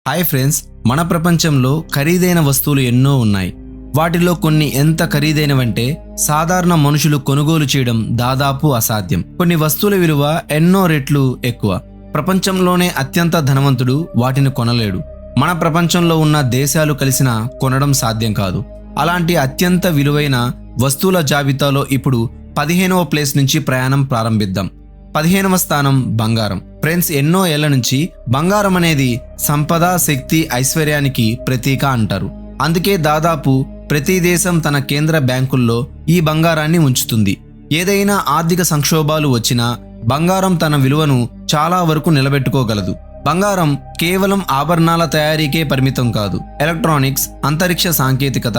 Hi friends, మన ప్రపంచంలో ఖరీదైన వస్తువులు ఎన్నో ఉన్నాయి. వాటిలో కొన్ని ఎంత ఖరీదైనవంటే సాధారణ మనుషులు కొనుగోలు చేయడం దాదాపు అసాధ్యం. కొన్ని వస్తువుల విలువ ఎన్నో రెట్లు ఎక్కువ. ప్రపంచంలోనే అత్యంత ధనవంతుడు వాటిని కొనలేడు. మన ప్రపంచంలో ఉన్న దేశాలు కలిసినా కొనడం సాధ్యం కాదు. అలాంటి అత్యంత విలువైన వస్తువుల జాబితాలో ఇప్పుడు 15వ ప్లేస్ నుంచి ప్రయాణం ప్రారంభిద్దాం. 15వ స్థానం బంగారం. ఫ్రెండ్స్, ఎన్నో ఏళ్ల నుంచి బంగారం అనేది సంపద, శక్తి, ఐశ్వర్యానికి ప్రతీక అంటారు. అందుకే దాదాపు ప్రతి దేశం తన కేంద్ర బ్యాంకుల్లో ఈ బంగారాన్ని ఉంచుతుంది. ఏదైనా ఆర్థిక సంక్షోభాలు వచ్చినా బంగారం తన విలువను చాలా వరకు నిలబెట్టుకోగలదు. బంగారం కేవలం ఆభరణాల తయారీకే పరిమితం కాదు. ఎలక్ట్రానిక్స్, అంతరిక్ష సాంకేతికత,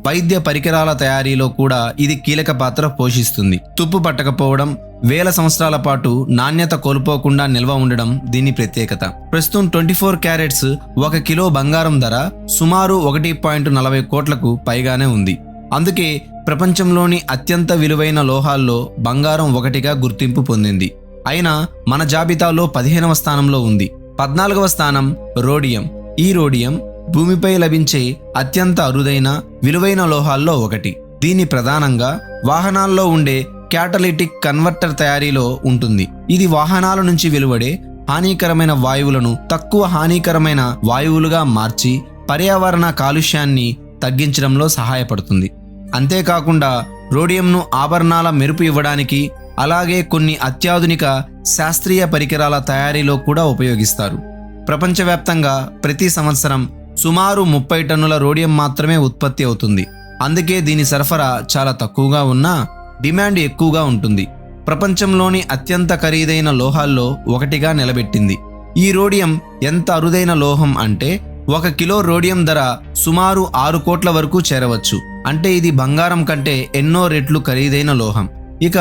వైద్య పరికరాల తయారీలో కూడా ఇది కీలక పాత్ర పోషిస్తుంది. తుప్పు పట్టకపోవడం, వేల సంవత్సరాల పాటు నాణ్యత కోల్పోకుండా నిల్వ ఉండడం దీని ప్రత్యేకత. ప్రస్తుతం 24 క్యారెట్స్ 1 కిలో బంగారం ధర సుమారు 1.40 కోట్లకు పైగానే ఉంది. అందుకే ప్రపంచంలోని అత్యంత విలువైన లోహాల్లో బంగారం ఒకటిగా గుర్తింపు పొందింది. అయినా మన జాబితాలో 15వ స్థానంలో ఉంది. 14వ స్థానం రోడియం. ఈ రోడియం భూమిపై లభించే అత్యంత అరుదైన, విలువైన లోహాల్లో ఒకటి. దీన్ని ప్రధానంగా వాహనాల్లో ఉండే క్యాటలిటిక్ కన్వర్టర్ తయారీలో ఉంటుంది. ఇది వాహనాల నుంచి వెలువడే హానికరమైన వాయువులను తక్కువ హానికరమైన వాయువులుగా మార్చి పర్యావరణ కాలుష్యాన్ని తగ్గించడంలో సహాయపడుతుంది. అంతేకాకుండా రోడియంను ఆభరణాల మెరుపు ఇవ్వడానికి, అలాగే కొన్ని అత్యాధునిక శాస్త్రీయ పరికరాల తయారీలో కూడా ఉపయోగిస్తారు. ప్రపంచవ్యాప్తంగా ప్రతి సంవత్సరం సుమారు 30 టన్నుల రోడియం మాత్రమే ఉత్పత్తి అవుతుంది. అందుకే దీని సరఫరా చాలా తక్కువగా ఉన్నా డిమాండ్ ఎక్కువగా ఉంటుంది. ప్రపంచంలోని అత్యంత ఖరీదైన లోహాల్లో ఒకటిగా నిలబెట్టింది. ఈ రోడియం ఎంత అరుదైన లోహం అంటే 1 కిలో రోడియం ధర సుమారు 6 కోట్ల వరకు చేరవచ్చు. అంటే ఇది బంగారం కంటే ఎన్నో రెట్లు ఖరీదైన లోహం. ఇక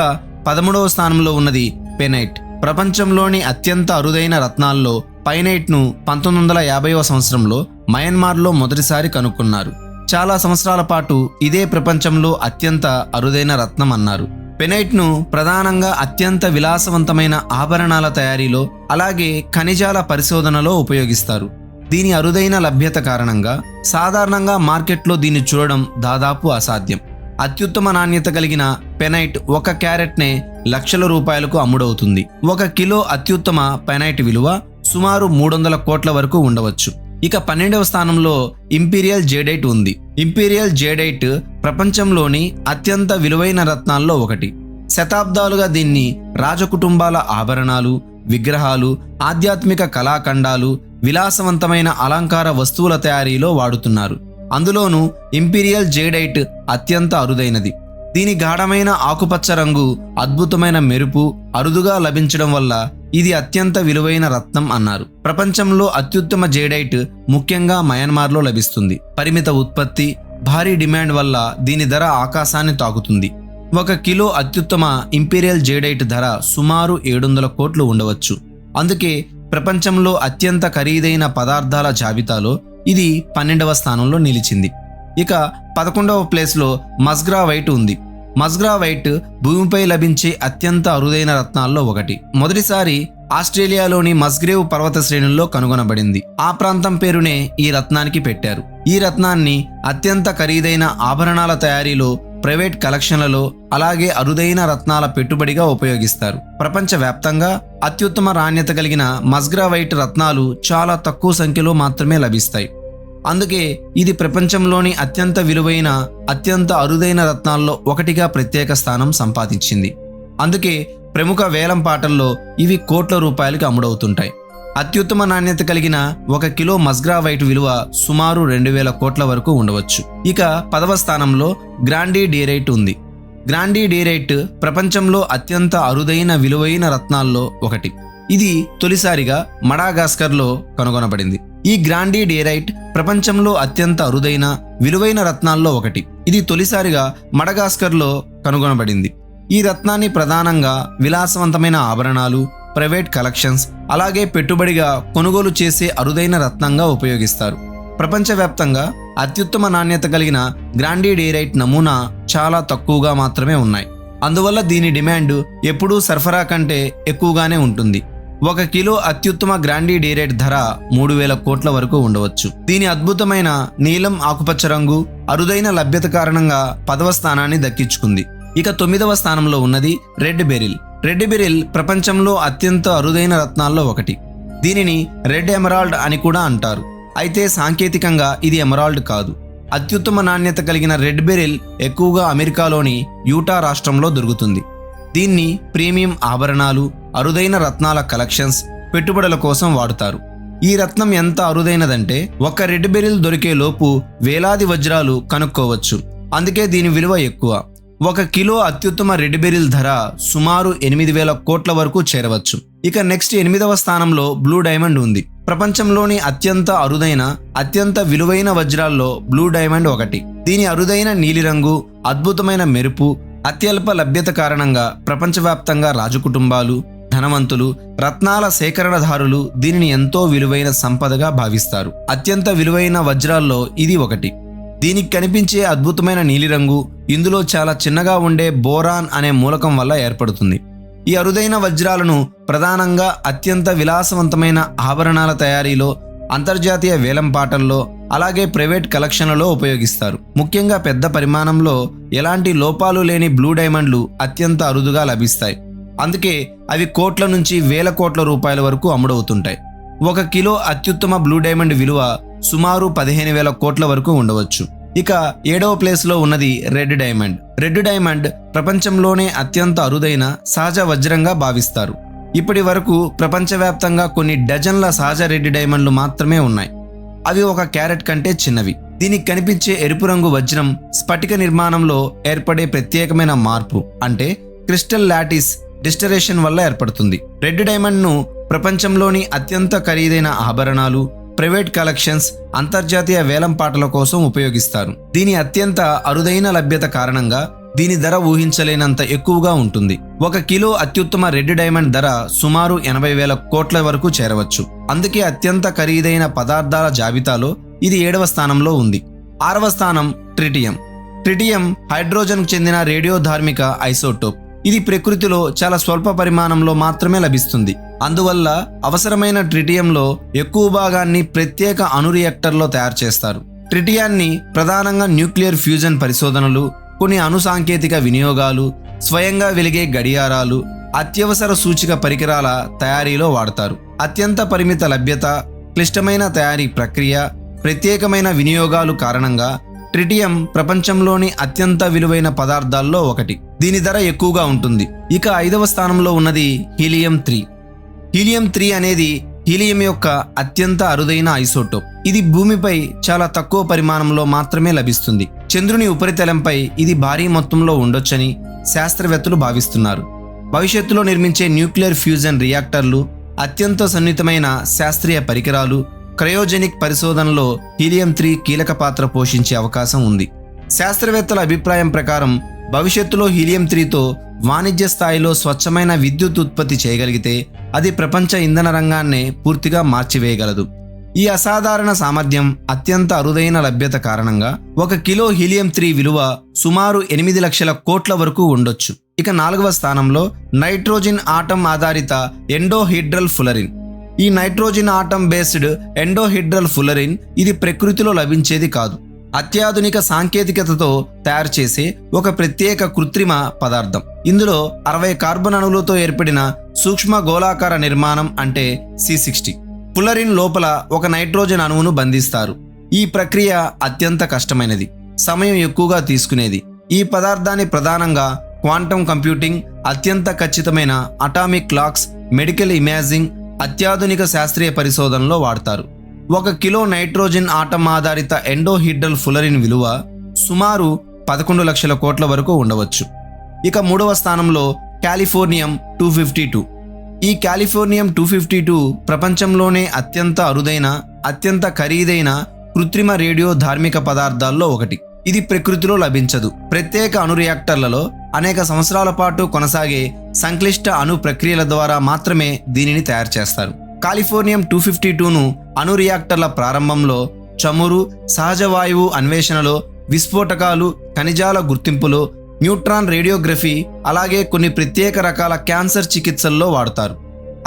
13వ స్థానంలో ఉన్నది పెనైట్. ప్రపంచంలోని అత్యంత అరుదైన రత్నాల్లో పైనైట్ను 1950వ సంవత్సరంలో మయన్మార్లో మొదటిసారి కనుక్కున్నారు. చాలా సంవత్సరాల పాటు ఇదే ప్రపంచంలో అత్యంత అరుదైన రత్నం అన్నారు. పెనైట్ను ప్రధానంగా అత్యంత విలాసవంతమైన ఆభరణాల తయారీలో, అలాగే ఖనిజాల పరిశోధనలో ఉపయోగిస్తారు. దీని అరుదైన లభ్యత కారణంగా సాధారణంగా మార్కెట్లో దీన్ని చూడడం దాదాపు అసాధ్యం. అత్యుత్తమ నాణ్యత కలిగిన పెనైట్ 1 క్యారెట్నే లక్షల రూపాయలకు అమ్ముడవుతుంది. 1 కిలో అత్యుత్తమ పెనైట్ విలువ సుమారు 300 కోట్ల వరకు ఉండవచ్చు. ఇక 12వ స్థానంలో ఇంపీరియల్ జేడైట్ ఉంది. ఇంపీరియల్ జేడైట్ ప్రపంచంలోని అత్యంత విలువైన రత్నాల్లో ఒకటి. శతాబ్దాలుగా దీన్ని రాజకుటుంబాల ఆభరణాలు, విగ్రహాలు, ఆధ్యాత్మిక కళాఖండాలు, విలాసవంతమైన అలంకార వస్తువుల తయారీలో వాడుతున్నారు. అందులోనూ ఇంపీరియల్ జేడైట్ అత్యంత అరుదైనది. దీని గాఢమైన ఆకుపచ్చ రంగు, అద్భుతమైన మెరుపు అరుదుగా లభించడం వల్ల ఇది అత్యంత విలువైన రత్నం అన్నారు. ప్రపంచంలో అత్యుత్తమ జేడైట్ ముఖ్యంగా మయన్మార్లో లభిస్తుంది. పరిమిత ఉత్పత్తి, భారీ డిమాండ్ వల్ల దీని ధర ఆకాశాన్ని తాకుతుంది. 1 కిలో అత్యుత్తమ ఇంపీరియల్ జేడైట్ ధర సుమారు 700 కోట్లు ఉండవచ్చు. అందుకే ప్రపంచంలో అత్యంత ఖరీదైన పదార్థాల జాబితాలో ఇది 12వ స్థానంలో నిలిచింది. ఇక 11వ ప్లేస్లో మస్గ్రావైట్ ఉంది. మస్గ్రావైట్ భూమిపై లభించే అత్యంత అరుదైన రత్నాల్లో ఒకటి. మొదటిసారి ఆస్ట్రేలియాలోని మస్గ్రేవ్ పర్వత శ్రేణుల్లో కనుగొనబడింది. ఆ ప్రాంతం పేరునే ఈ రత్నానికి పెట్టారు. ఈ రత్నాన్ని అత్యంత ఖరీదైన ఆభరణాల తయారీలో, ప్రైవేట్ కలెక్షన్లలో, అలాగే అరుదైన రత్నాల పెట్టుబడిగా ఉపయోగిస్తారు. ప్రపంచవ్యాప్తంగా అత్యుత్తమ నాణ్యత కలిగిన మస్గ్రావైట్ రత్నాలు చాలా తక్కువ సంఖ్యలో మాత్రమే లభిస్తాయి. అందుకే ఇది ప్రపంచంలోని అత్యంత విలువైన, అత్యంత అరుదైన రత్నాల్లో ఒకటిగా ప్రత్యేక స్థానం సంపాదించింది. అందుకే ప్రముఖ వేలం పాటల్లో ఇవి కోట్ల రూపాయలకు అమ్ముడవుతుంటాయి. అత్యుత్తమ నాణ్యత కలిగిన 1 కిలో మస్గ్రావైట్ విలువ సుమారు 2000 కోట్ల వరకు ఉండవచ్చు. ఇక 10వ స్థానంలో గ్రాండీ డిరైట్ ఉంది. గ్రాండీ డిరైట్ ప్రపంచంలో అత్యంత అరుదైన, విలువైన రత్నాల్లో ఒకటి. ఇది తొలిసారిగా మడాగాస్కర్లో కనుగొనబడింది. ఈ గ్రాండీ డిరైట్ ప్రపంచంలో అత్యంత అరుదైన, విలువైన రత్నాల్లో ఒకటి. ఇది తొలిసారిగా మడగాస్కర్లో కనుగొనబడింది. ఈ రత్నాన్ని ప్రధానంగా విలాసవంతమైన ఆభరణాలు, ప్రైవేట్ కలెక్షన్స్, అలాగే పెట్టుబడిగా కొనుగోలు చేసే అరుదైన రత్నంగా ఉపయోగిస్తారు. ప్రపంచవ్యాప్తంగా అత్యుత్తమ నాణ్యత కలిగిన గ్రాండీ డిరైట్ నమూనా చాలా తక్కువగా మాత్రమే ఉన్నాయి. అందువల్ల దీని డిమాండ్ ఎప్పుడూ సరఫరా కంటే ఎక్కువగానే ఉంటుంది. 1 కిలో అత్యుత్తమ గ్రాండిడైరేట్ ధర 3,000 కోట్ల వరకు ఉండవచ్చు. దీని అద్భుతమైన నీలం ఆకుపచ్చ రంగు అరుదైన లభ్యత కారణంగా 10వ స్థానాన్ని దక్కించుకుంది. ఇక 9వ స్థానంలో ఉన్నది రెడ్ బెరిల్. రెడ్ బెరిల్ ప్రపంచంలో అత్యంత అరుదైన రత్నాల్లో ఒకటి. దీనిని రెడ్ ఎమరాల్డ్ అని కూడా అంటారు. అయితే సాంకేతికంగా ఇది ఎమరాల్డ్ కాదు. అత్యుత్తమ నాణ్యత కలిగిన రెడ్ బెరిల్ ఎక్కువగా అమెరికాలోని యూటా రాష్ట్రంలో దొరుకుతుంది. దీన్ని ప్రీమియం ఆభరణాలు, అరుదైన రత్నాల కలెక్షన్స్, పెట్టుబడుల కోసం వాడుతారు. ఈ రత్నం ఎంత అరుదైనదంటే ఒక్క రెడ్ బెరిల్ దొరికే లోపు వేలాది వజ్రాలు కనుక్కోవచ్చు. అందుకే దీని విలువ ఎక్కువ. 1 కిలో అత్యుత్తమ రెడ్ బెరిల్ ధర సుమారు 8,000 కోట్ల వరకు చేరవచ్చు. ఇక నెక్స్ట్ 8వ స్థానంలో బ్లూ డైమండ్ ఉంది. ప్రపంచంలోని అత్యంత అరుదైన, అత్యంత విలువైన వజ్రాల్లో బ్లూ డైమండ్ ఒకటి. దీని అరుదైన నీలిరంగు, అద్భుతమైన మెరుపు, అత్యల్ప లభ్యత కారణంగా ప్రపంచవ్యాప్తంగా రాజకుటుంబాలు, ధనవంతులు, రత్నాల సేకరణదారులు దీనిని ఎంతో విలువైన సంపదగా భావిస్తారు. అత్యంత విలువైన వజ్రాల్లో ఇది ఒకటి. దీనికి కనిపించే అద్భుతమైన నీలిరంగు ఇందులో చాలా చిన్నగా ఉండే బోరాన్ అనే మూలకం వల్ల ఏర్పడుతుంది. ఈ అరుదైన వజ్రాలను ప్రధానంగా అత్యంత విలాసవంతమైన ఆభరణాల తయారీలో, అంతర్జాతీయ వేలంపాటల్లో, అలాగే ప్రైవేట్ కలెక్షన్లలో ఉపయోగిస్తారు. ముఖ్యంగా పెద్ద పరిమాణంలో ఎలాంటి లోపాలు లేని బ్లూ డైమండ్లు అత్యంత అరుదుగా లభిస్తాయి. అందుకే అవి కోట్ల నుంచి వేల కోట్ల రూపాయల వరకు అమ్ముడవుతుంటాయి. 1 కిలో అత్యుత్తమ బ్లూ డైమండ్ విలువ సుమారు 15,000 కోట్ల వరకు ఉండవచ్చు. ఇక 7వ ప్లేస్లో ఉన్నది రెడ్ డైమండ్. రెడ్ డైమండ్ ప్రపంచంలోనే అత్యంత అరుదైన సహజ వజ్రంగా భావిస్తారు. ఇప్పటి వరకు ప్రపంచవ్యాప్తంగా కొన్ని డజన్ల సహజ రెడ్ డైమండ్లు మాత్రమే ఉన్నాయి. అవి 1 క్యారెట్ కంటే చిన్నవి. దీనికి కనిపించే ఎరుపు రంగు వజ్రం స్ఫటిక నిర్మాణంలో ఏర్పడే ప్రత్యేకమైన మార్పు, అంటే క్రిస్టల్ లాటిస్ డిస్టరేషన్ వల్ల ఏర్పడుతుంది. రెడ్ డైమండ్ను ప్రపంచంలోని అత్యంత ఖరీదైన ఆభరణాలు, ప్రైవేట్ కలెక్షన్స్, అంతర్జాతీయ వేలంపాటల కోసం ఉపయోగిస్తారు. దీని అత్యంత అరుదైన లభ్యత కారణంగా దీని ధర ఊహించలేనంత ఎక్కువగా ఉంటుంది. 1 కిలో అత్యుత్తమ రెడ్ డైమండ్ ధర సుమారు 80,000 కోట్ల వరకు చేరవచ్చు. అందుకే అత్యంత ఖరీదైన పదార్థాల జాబితాలో ఇది 7వ స్థానంలో ఉంది. 6వ స్థానం ట్రిటియం. ట్రిటియం హైడ్రోజన్కు చెందిన రేడియోధార్మిక ఐసోటోప్. ఇది ప్రకృతిలో చాలా స్వల్ప పరిమాణంలో మాత్రమే లభిస్తుంది. అందువల్ల అవసరమైన ట్రిటియంలో ఎక్కువ భాగాన్ని ప్రత్యేక అణు రియాక్టర్లో తయారు చేస్తారు. ట్రిటియాన్ని ప్రధానంగా న్యూక్లియర్ ఫ్యూజన్ పరిశోధనలు, కొన్ని అణు సాంకేతిక వినియోగాలు, స్వయంగా వెలిగే గడియారాలు, అత్యవసర సూచిక పరికరాల తయారీలో వాడతారు. అత్యంత పరిమిత లభ్యత, క్లిష్టమైన తయారీ ప్రక్రియ, ప్రత్యేకమైన వినియోగాలు కారణంగా ట్రిటియం ప్రపంచంలోని అత్యంత విలువైన పదార్థాల్లో ఒకటి. దీని ధర ఎక్కువగా ఉంటుంది. ఇక 5వ స్థానంలో ఉన్నది హీలియం 3. హీలియం 3 అనేది హీలియం యొక్క అత్యంత అరుదైన ఐసోటోప్. ఇది భూమిపై చాలా తక్కువ పరిమాణంలో మాత్రమే లభిస్తుంది. చంద్రుని ఉపరితలంపై ఇది భారీ మొత్తంలో ఉండొచ్చని శాస్త్రవేత్తలు భావిస్తున్నారు. భవిష్యత్తులో నిర్మించే న్యూక్లియర్ ఫ్యూజన్ రియాక్టర్లు, అత్యంత సున్నితమైన శాస్త్రీయ పరికరాలు, క్రయోజెనిక్ పరిశోధనలో హీలియం 3 కీలక పాత్ర పోషించే అవకాశం ఉంది. శాస్త్రవేత్తల అభిప్రాయం ప్రకారం భవిష్యత్తులో హీలియం 3తో వాణిజ్య స్థాయిలో స్వచ్ఛమైన విద్యుత్ ఉత్పత్తి చేయగలిగితే అది ప్రపంచ ఇంధన రంగాన్నే పూర్తిగా మార్చివేయగలదు. ఈ అసాధారణ సామర్థ్యం, అత్యంత అరుదైన లభ్యత కారణంగా 1 కిలో హీలియం 3 విలువ సుమారు 8 లక్షల కోట్ల వరకు ఉండొచ్చు. ఇక 4వ స్థానంలో నైట్రోజన్ ఆటం ఆధారిత ఎండోహీడ్రల్ ఫులరిన్. ఈ నైట్రోజన్ ఆటం బేస్డ్ ఎండోహీడ్రల్ ఫులరిన్ ఇది ప్రకృతిలో లభించేది కాదు. అత్యాధునిక సాంకేతికతతో తయారు చేసే ఒక ప్రత్యేక కృత్రిమ పదార్థం. ఇందులో 60 కార్బన్ అణువులతో ఏర్పడిన సూక్ష్మ గోళాకార నిర్మాణం, అంటే C60. ఫులరిన్ లోపల ఒక నైట్రోజన్ అణువును బంధిస్తారు. ఈ ప్రక్రియ అత్యంత కష్టమైనది, సమయం ఎక్కువగా తీసుకునేది. ఈ పదార్థాన్ని ప్రధానంగా క్వాంటమ్ కంప్యూటింగ్, అత్యంత ఖచ్చితమైన అటామిక్ క్లాక్స్, మెడికల్ ఇమేజింగ్, అత్యాధునిక శాస్త్రీయ పరిశోధనలో వాడతారు. 1 కిలో నైట్రోజన్ ఆటం ఆధారిత ఎండోహీడ్రల్ ఫులరిన్ విలువ సుమారు 11 లక్షల కోట్ల వరకు ఉండవచ్చు. ఇక 3వ స్థానంలో కాలిఫోర్నియం 252. ఈ కాలిఫోర్నియం 252 ప్రపంచంలోనే అత్యంత అరుదైన, అత్యంత ఖరీదైన కృత్రిమ రేడియో ధార్మిక పదార్థాల్లో ఒకటి. ఇది ప్రకృతిలో లభించదు. ప్రత్యేక అణు రియాక్టర్లలో అనేక సంవత్సరాల పాటు కొనసాగే సంక్లిష్ట అణు ప్రక్రియల ద్వారా మాత్రమే దీనిని తయారు చేస్తారు. కాలిఫోర్నియం 252ను అణు రియాక్టర్ల ప్రారంభంలో, చమురు, సహజ వాయువు అన్వేషణలో, విస్ఫోటకాలు, ఖనిజాల గుర్తింపులో, న్యూట్రాన్ రేడియోగ్రఫీ, అలాగే కొన్ని ప్రత్యేక రకాల క్యాన్సర్ చికిత్సల్లో వాడతారు.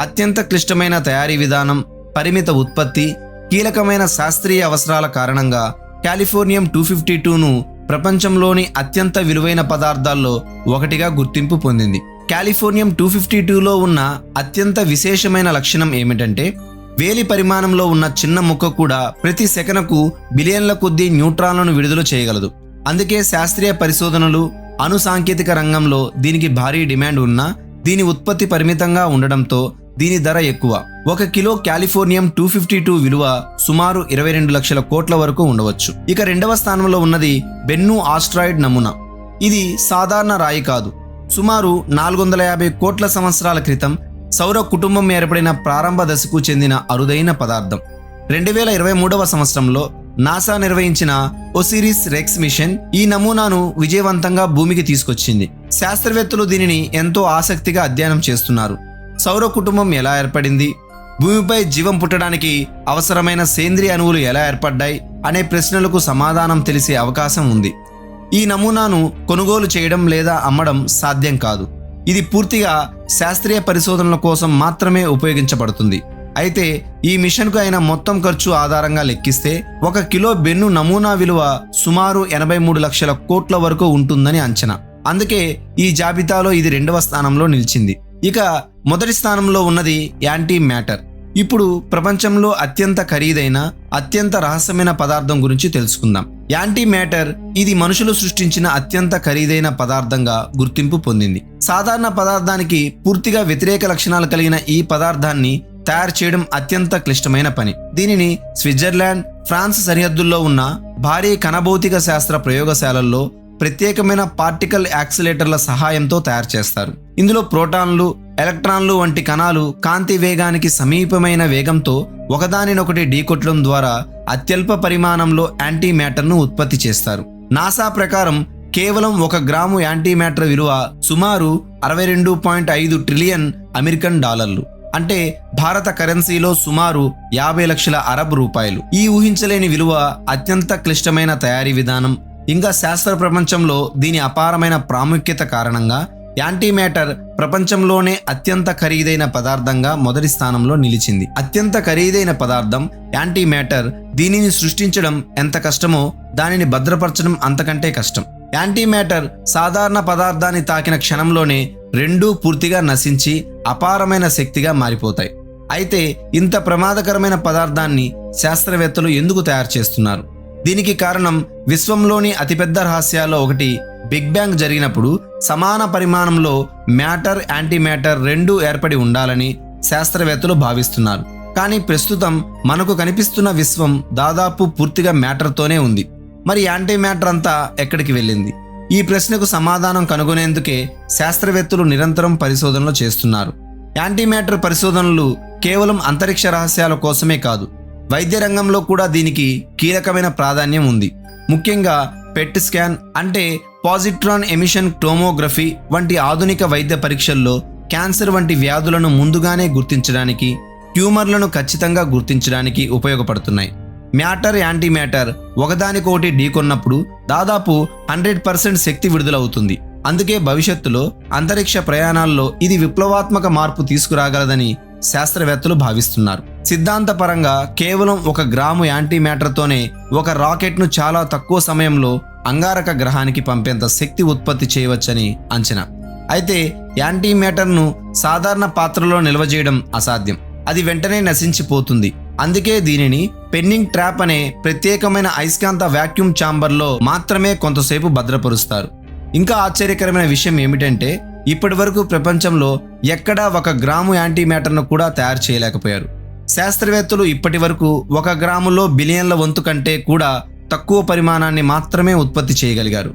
అత్యంత క్లిష్టమైన తయారీ విధానం, పరిమిత ఉత్పత్తి, కీలకమైన శాస్త్రీయ అవసరాల కారణంగా కాలిఫోర్నియం 252ను ప్రపంచంలోని అత్యంత విలువైన పదార్థాల్లో ఒకటిగా గుర్తింపు పొందింది. కాలిఫోర్నియం 252లో ఉన్న అత్యంత విశేషమైన లక్షణం ఏమిటంటే వేలి పరిమాణంలో ఉన్న చిన్న ముక్క కూడా ప్రతి సెకనుకు బిలియన్ల కొద్దీ న్యూట్రాన్లను విడుదల చేయగలదు. అందుకే శాస్త్రీయ పరిశోధనలు, అణు సాంకేతిక రంగంలో దీనికి భారీ డిమాండ్ ఉన్నా దీని ఉత్పత్తి పరిమితంగా ఉండడంతో దీని ధర ఎక్కువ. 1 కిలో కాలిఫోర్నియం 252 విలువ సుమారు 22 లక్షల కోట్ల వరకు ఉండవచ్చు. ఇక రెండవ స్థానంలో ఉన్నది బెన్ను ఆస్ట్రాయిడ్ నమూనా. ఇది సాధారణ రాయి కాదు. సుమారు 450 కోట్ల సంవత్సరాల క్రితం సౌర కుటుంబం ఏర్పడిన ప్రారంభ దశకు చెందిన అరుదైన పదార్థం. 2023వ సంవత్సరంలో నాసా నిర్వహించిన ఒసిరిస్ రెక్స్ మిషన్ ఈ నమూనాను విజయవంతంగా భూమికి తీసుకొచ్చింది. శాస్త్రవేత్తలు దీనిని ఎంతో ఆసక్తిగా అధ్యయనం చేస్తున్నారు. సౌర కుటుంబం ఎలా ఏర్పడింది, భూమిపై జీవం పుట్టడానికి అవసరమైన సేంద్రియ అణువులు ఎలా ఏర్పడ్డాయి అనే ప్రశ్నలకు సమాధానం తెలిసే అవకాశం ఉంది. ఈ నమూనాను కొనుగోలు చేయడం లేదా అమ్మడం సాధ్యం కాదు. ఇది పూర్తిగా శాస్త్రీయ పరిశోధనల కోసం మాత్రమే ఉపయోగించబడుతుంది. అయితే ఈ మిషన్కు అయిన మొత్తం ఖర్చు ఆధారంగా లెక్కిస్తే 1 కిలో బెన్ను నమూనా విలువ సుమారు 83 లక్షల కోట్ల వరకు ఉంటుందని అంచనా. అందుకే ఈ జాబితాలో ఇది 2వ స్థానంలో నిలిచింది. ఇక మొదటి స్థానంలో ఉన్నది యాంటీ మ్యాటర్. ఇప్పుడు ప్రపంచంలో అత్యంత ఖరీదైన, అత్యంత రహస్యమైన పదార్థం గురించి తెలుసుకుందాం. యాంటీ మ్యాటర్ ఇది మనుషులు సృష్టించిన అత్యంత ఖరీదైన పదార్థంగా గుర్తింపు పొందింది. సాధారణ పదార్థానికి పూర్తిగా వ్యతిరేక లక్షణాలు కలిగిన ఈ పదార్థాన్ని తయారు చేయడం అత్యంత క్లిష్టమైన పని. దీనిని స్విట్జర్లాండ్, ఫ్రాన్స్ సరిహద్దుల్లో ఉన్న భారీ కణభౌతిక శాస్త్ర ప్రయోగశాలల్లో ప్రత్యేకమైన పార్టికల్ యాక్సిలేటర్ల సహాయంతో తయారు చేస్తారు. ఇందులో ప్రోటాన్లు, ఎలక్ట్రాన్లు వంటి కణాలు కాంతి వేగానికి సమీపమైన వేగంతో ఒకదానినొకటి ఢీకొట్టడం ద్వారా అత్యల్ప పరిమాణంలో యాంటీ మ్యాటర్ను ఉత్పత్తి చేస్తారు. నాసా ప్రకారం కేవలం 1 గ్రాము యాంటీ మ్యాటర్ విలువ సుమారు 62.5 ట్రిలియన్ అమెరికన్ డాలర్లు, అంటే భారత కరెన్సీలో సుమారు 50 లక్షల అరబ్ రూపాయలు. ఈ ఊహించలేని విలువ, అత్యంత క్లిష్టమైన తయారీ విధానం, ఇంకా శాస్త్ర ప్రపంచంలో దీని అపారమైన ప్రాముఖ్యత కారణంగా యాంటీ మ్యాటర్ ప్రపంచంలోనే అత్యంత ఖరీదైన పదార్థంగా మొదటి స్థానంలో నిలిచింది. అత్యంత ఖరీదైన పదార్థం యాంటీ మ్యాటర్. దీనిని సృష్టించడం ఎంత కష్టమో దానిని భద్రపరచడం అంతకంటే కష్టం. యాంటీ మ్యాటర్ సాధారణ పదార్థాన్ని తాకిన క్షణంలోనే రెండూ పూర్తిగా నశించి అపారమైన శక్తిగా మారిపోతాయి. అయితే ఇంత ప్రమాదకరమైన పదార్థాన్ని శాస్త్రవేత్తలు ఎందుకు తయారు చేస్తున్నారు? దీనికి కారణం విశ్వంలోని అతిపెద్ద రహస్యాల్లో ఒకటి బిగ్ బ్యాంగ్ జరిగినప్పుడు సమాన పరిమాణంలో మ్యాటర్, యాంటీ మ్యాటర్ రెండూ ఏర్పడి ఉండాలని శాస్త్రవేత్తలు భావిస్తున్నారు. కానీ ప్రస్తుతం మనకు కనిపిస్తున్న విశ్వం దాదాపు పూర్తిగా మ్యాటర్తోనే ఉంది. మరి యాంటీ మ్యాటర్ అంతా ఎక్కడికి వెళ్ళింది? ఈ ప్రశ్నకు సమాధానం కనుగొనేందుకే శాస్త్రవేత్తలు నిరంతరం పరిశోధనలు చేస్తున్నారు. యాంటీ మ్యాటర్ పరిశోధనలు కేవలం అంతరిక్ష రహస్యాల కోసమే కాదు, వైద్య రంగంలో కూడా దీనికి కీలకమైన ప్రాధాన్యం ఉంది. ముఖ్యంగా పెట్ స్కాన్ అంటే పాజిట్రాన్ ఎమిషన్ టోమోగ్రఫీ వంటి ఆధునిక వైద్య పరీక్షల్లో క్యాన్సర్ వంటి వ్యాధులను ముందుగానే గుర్తించడానికి, ట్యూమర్లను ఖచ్చితంగా గుర్తించడానికి ఉపయోగపడుతున్నాయి. మ్యాటర్, యాంటీ మ్యాటర్ ఒకదానికొకటి ఢీకొన్నప్పుడు దాదాపు 100% శక్తి విడుదలవుతుంది. అందుకే భవిష్యత్తులో అంతరిక్ష ప్రయాణాల్లో ఇది విప్లవాత్మక మార్పు తీసుకురాగలదని శాస్త్రవేత్తలు భావిస్తున్నారు. సిద్ధాంతపరంగా కేవలం 1 గ్రాము యాంటీ మ్యాటర్తోనే ఒక రాకెట్ను చాలా తక్కువ సమయంలో అంగారక గ్రహానికి పంపేంత శక్తి ఉత్పత్తి చేయవచ్చని అంచనా. అయితే యాంటీ మ్యాటర్ను సాధారణ పాత్రలో నిల్వ చేయడం అసాధ్యం. అది వెంటనే నశించిపోతుంది. అందుకే దీనిని పెన్నింగ్ ట్రాప్ అనే ప్రత్యేకమైన అయస్కాంత వాక్యూమ్ ఛాంబర్లో మాత్రమే కొంతసేపు భద్రపరుస్తారు. ఇంకా ఆశ్చర్యకరమైన విషయం ఏమిటంటే ఇప్పటి వరకు ప్రపంచంలో ఎక్కడా 1 గ్రాము యాంటీ మ్యాటర్ను కూడా తయారు చేయలేకపోయారు. శాస్త్రవేత్తలు ఇప్పటి వరకు 1 గ్రాములో బిలియన్ల వంతు కంటే కూడా తక్కువ పరిమాణాన్ని మాత్రమే ఉత్పత్తి చేయగలిగారు.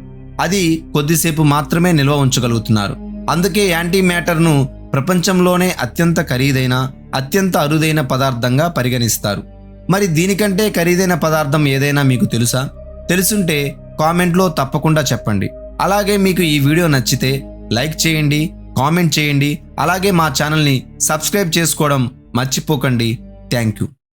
అది కొద్దిసేపు మాత్రమే నిల్వ ఉంచగలుగుతున్నారు. అందుకే యాంటీ మ్యాటర్ను ప్రపంచంలోనే అత్యంత ఖరీదైన, అత్యంత అరుదైన పదార్థంగా పరిగణిస్తారు. మరి దీనికంటే ఖరీదైన పదార్థం ఏదైనా మీకు తెలుసా? తెలుసుంటే కామెంట్లో తప్పకుండా చెప్పండి. అలాగే మీకు ఈ వీడియో నచ్చితే లైక్ చేయండి, కామెంట్ చేయండి. అలాగే మా ఛానల్ని సబ్స్క్రైబ్ చేసుకోవడం మర్చిపోకండి. Thank you.